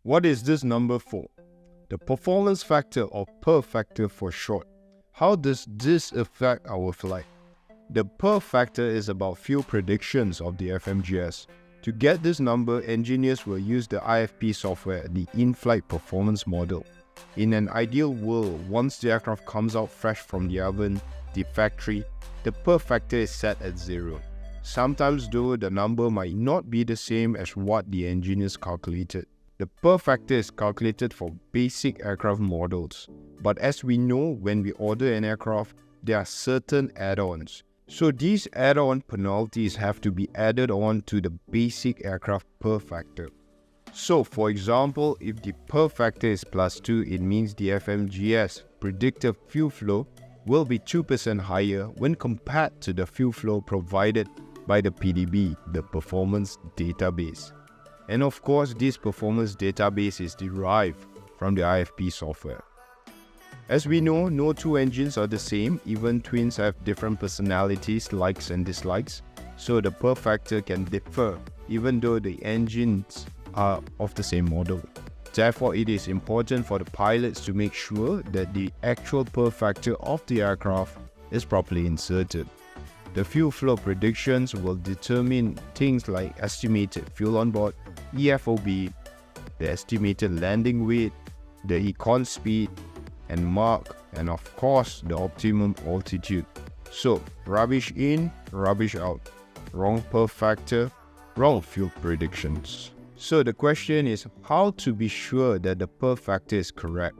What is this number for? The performance factor, or PERF factor for short. How does this affect our flight? The PERF factor is about fuel predictions of the FMGS. To get this number, engineers will use the IFP software, the in-flight performance model. In an ideal world, once the aircraft comes out fresh from the oven, the factory, the PERF factor is set at 0. Sometimes though, the number might not be the same as what the engineers calculated. The PERF factor is calculated for basic aircraft models. But as we know, when we order an aircraft, there are certain add-ons. So these add-on penalties have to be added on to the basic aircraft PERF factor. So for example, if the PERF factor is +2, it means the FMGS predicted fuel flow will be 2% higher when compared to the fuel flow provided by the PDB, the performance database. And of course, this performance database is derived from the IFP software. As we know, no two engines are the same. Even twins have different personalities, likes and dislikes. So the PERF factor can differ even though the engines are of the same model. Therefore, it is important for the pilots to make sure that the actual PERF factor of the aircraft is properly inserted. The fuel flow predictions will determine things like estimated fuel on board, EFOB, the estimated landing weight, the econ speed and Mach, and of course the optimum altitude. So, rubbish in, rubbish out. Wrong PERF factor, wrong fuel predictions. So the question is how to be sure that the PERF factor is correct.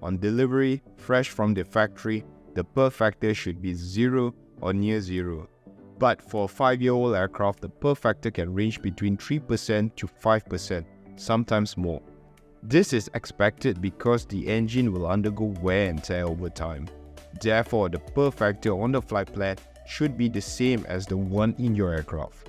On delivery, fresh from the factory, the PERF factor should be 0 or near 0. But for a 5-year-old aircraft, the PERF factor can range between 3% to 5%, sometimes more. This is expected because the engine will undergo wear and tear over time. Therefore, the PERF factor on the flight plan should be the same as the one in your aircraft.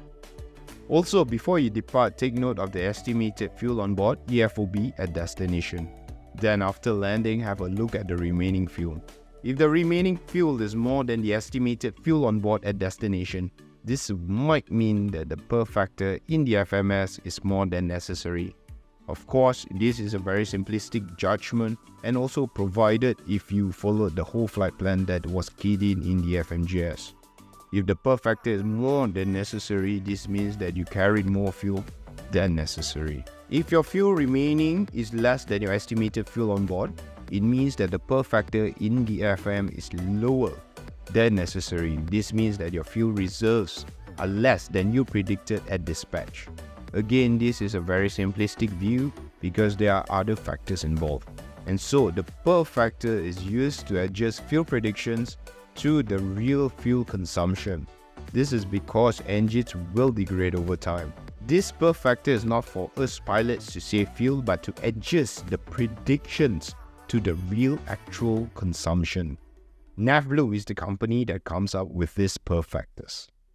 Also, before you depart, take note of the estimated fuel on board, EFOB, at destination. Then after landing, have a look at the remaining fuel. If the remaining fuel is more than the estimated fuel on board at destination, this might mean that the PERF factor in the FMS is more than necessary. Of course, this is a very simplistic judgment and also provided if you followed the whole flight plan that was keyed in the FMGS. If the PERF factor is more than necessary, this means that you carried more fuel than necessary. If your fuel remaining is less than your estimated fuel on board, it means that the PERF factor in the FM is lower than necessary. This means that your fuel reserves are less than you predicted at dispatch. Again, this is a very simplistic view because there are other factors involved. And so the PERF factor is used to adjust fuel predictions to the real fuel consumption. This is because engines will degrade over time. This PERF factor is not for us pilots to save fuel but to adjust the predictions to the real actual consumption. NavBlue is the company that comes up with these PERF factors.